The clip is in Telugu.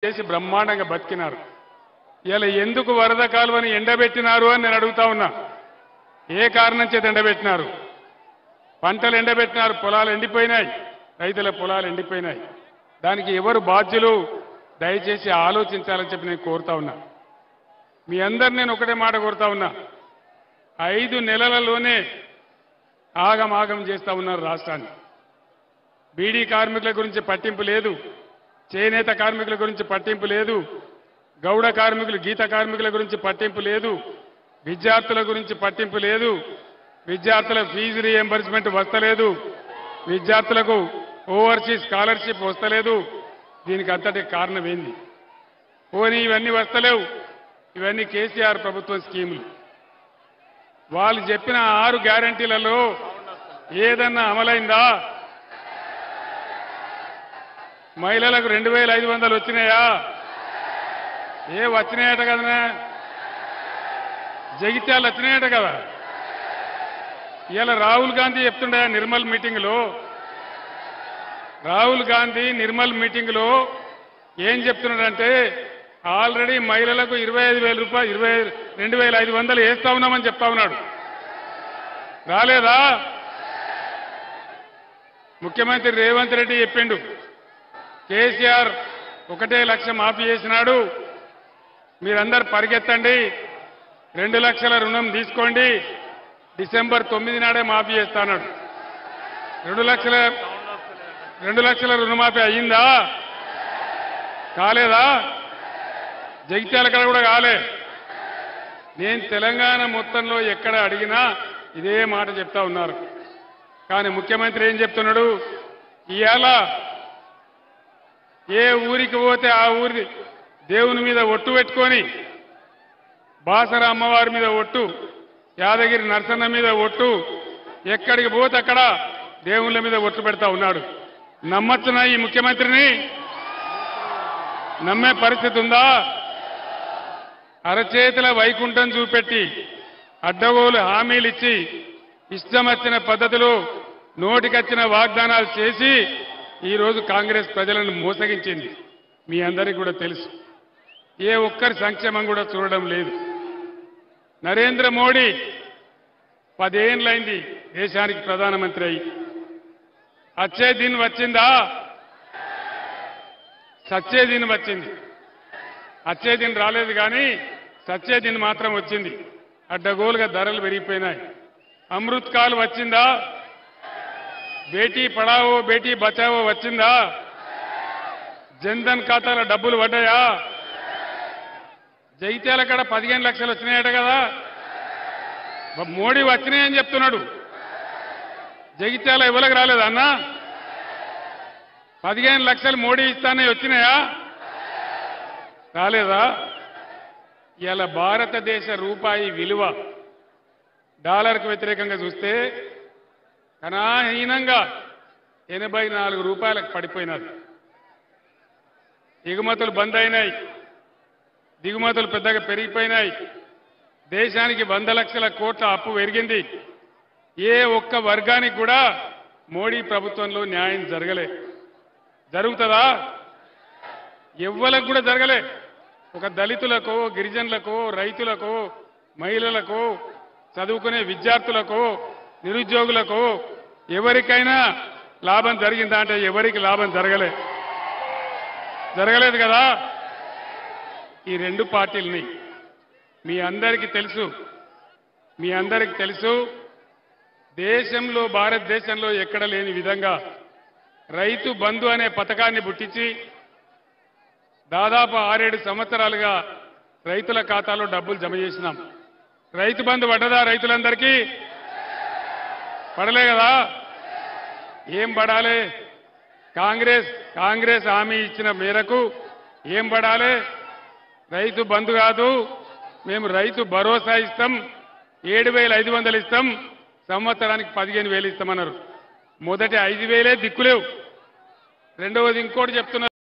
చేసి బ్రహ్మాండంగా బతికినారు. ఇలా ఎందుకు వరద కాలువని ఎండబెట్టినారు అని నేను అడుగుతా ఉన్నా. ఏ కారణం చేత ఎండబెట్టినారు? పంటలు ఎండబెట్టినారు, పొలాలు ఎండిపోయినాయి, రైతుల పొలాలు ఎండిపోయినాయి. దానికి ఎవరు బాధ్యులు? దయచేసి ఆలోచించాలని చెప్పి నేను కోరుతా ఉన్నా. మీ అందరు నేను ఒకటే మాట కోరుతా ఉన్నా. 5 నెలలలోనే ఆగమాగం చేస్తా ఉన్నారు రాష్ట్రాన్ని. బీడీ కార్మికుల గురించి పట్టింపు లేదు, చేనేత కార్మికుల గురించి పట్టింపు లేదు, గౌడ కార్మికులు గీత కార్మికుల గురించి పట్టింపు లేదు, విద్యార్థుల గురించి పట్టింపు లేదు, విద్యార్థుల ఫీజు రీఎంబర్స్మెంట్ వస్తలేదు, విద్యార్థులకు ఓవర్సీస్ స్కాలర్షిప్ వస్తలేదు. దీనికి అంతటి కారణం ఏంది? పోనీ ఇవన్నీ వస్తలేవు, ఇవన్నీ కేసీఆర్ ప్రభుత్వం స్కీములు. వాళ్ళు చెప్పిన 6 గ్యారంటీలలో ఏదన్నా అమలైందా? మహిళలకు 2500 వచ్చినాయా? వచ్చినాయట కదా, జగిత్యాలు వచ్చినాయట కదా. ఇలా రాహుల్ గాంధీ చెప్తుండే నిర్మల్ మీటింగ్లో, రాహుల్ గాంధీ నిర్మల్ మీటింగ్లో ఏం చెప్తున్నాడంటే ఆల్రెడీ మహిళలకు 25,000 రూపాయలు 22,500 వేస్తా ఉన్నామని చెప్తా ఉన్నాడు. రాలేదా? ముఖ్యమంత్రి రేవంత్ రెడ్డి చెప్పిండు, కేసీఆర్ 1 లక్ష మాఫీ చేసినాడు, మీరందరూ పరిగెత్తండి, 2 లక్షల రుణం తీసుకోండి, డిసెంబర్ 9 నాడే మాఫీ చేస్తాడు. 2 లక్షల రుణమాఫీ అయ్యిందా? కాలేదా? జగిత్యాల కాడ కూడా కాలే. నేను తెలంగాణ మొత్తంలో ఎక్కడ అడిగినా ఇదే మాట చెప్తా ఉన్నారు. కానీ ముఖ్యమంత్రి ఏం చెప్తున్నాడు? ఇవాళ ఏ ఊరికి పోతే ఆ ఊరి దేవుని మీద ఒట్టు పెట్టుకొని, బాసర అమ్మవారి మీద ఒట్టు, యాదగిరి నరసన్న మీద ఒట్టు, ఎక్కడికి పోతే అక్కడ దేవుళ్ళ మీద ఒట్టు పెడతా ఉన్నాడు. నమ్మచ్చునా ఈ ముఖ్యమంత్రిని? నమ్మే పరిస్థితి ఉందా? అరచేతుల వైకుంఠం చూపెట్టి అడ్డగోలు హామీలు ఇచ్చి ఇష్టం వచ్చిన పద్ధతిలో నోటికొచ్చిన వాగ్దానాలు చేసి ఈరోజు కాంగ్రెస్ ప్రజలను మోసగించింది. మీ అందరికీ కూడా తెలుసు. ఏ ఒక్కరి సంక్షేమం కూడా చూడడం లేదు. నరేంద్ర మోడీ 10 ఏళ్లైంది దేశానికి ప్రధానమంత్రి అయి. అచ్చే దిన్ వచ్చిందా? సచ్చే దిన్ వచ్చింది. అచ్చే దిన్ రాలేదు కానీ సచ్చే దిన్ మాత్రం వచ్చింది. అడ్డగోలుగా ధరలు పెరిగిపోయినాయి. అమృత్ కాల్ వచ్చిందా? బేటీ పడావో బేటీ బచావో వచ్చిందా? జన్ధన్ ఖాతాల డబ్బులు పడ్డాయా? జగిత్యాల కాడ 15 లక్షలు వచ్చినాయట కదా. మోడీ వచ్చినాయని చెప్తున్నాడు. జగిత్యాల ఎవరికి రాలేదా అన్న? 15 లక్షలు మోడీ ఇస్తానే వచ్చినాయా? రాలేదా? ఇలా భారతదేశ రూపాయి విలువ డాలర్కు వ్యతిరేకంగా చూస్తే కనాహీనంగా 84 రూపాయలకు పడిపోయినది. ఎగుమతులు బంద్ అయినాయి, దిగుమతులు పెద్దగా పెరిగిపోయినాయి. దేశానికి 100 లక్షల కోట్ల అప్పు పెరిగింది. ఏ ఒక్క వర్గానికి కూడా మోడీ ప్రభుత్వంలో న్యాయం జరగలే. జరుగుతుందా? ఎవ్వలకు కూడా జరగలే. ఒక దళితులకు, గిరిజనులకు, రైతులకు, మహిళలకు, చదువుకునే విద్యార్థులకు, నిరుద్యోగులకు ఎవరికైనా లాభం జరిగిందా అంటే ఎవరికి లాభం జరగలేదు కదా. ఈ 2 పార్టీలని మీ అందరికీ తెలుసు, దేశంలో, భారతదేశంలో ఎక్కడ లేని విధంగా రైతు బంధు అనే పథకాన్ని పుట్టించి దాదాపు 6-7 సంవత్సరాలుగా రైతుల ఖాతాలో డబ్బులు జమ చేసినాం. రైతు బంధు పడ్డదా? రైతులందరికీ పడలే కదా. ఏం పడాలి? కాంగ్రెస్ హామీ ఇచ్చిన మేరకు ఏం పడాలి? రైతు బంధు కాదు, మేము రైతు భరోసా ఇస్తాం, 7,500 ఇస్తాం, సంవత్సరానికి 15,000 ఇస్తామన్నారు. మొదటి 5,000 దిక్కులేవు. రెండవది ఇంకోటి చెప్తున్నారు.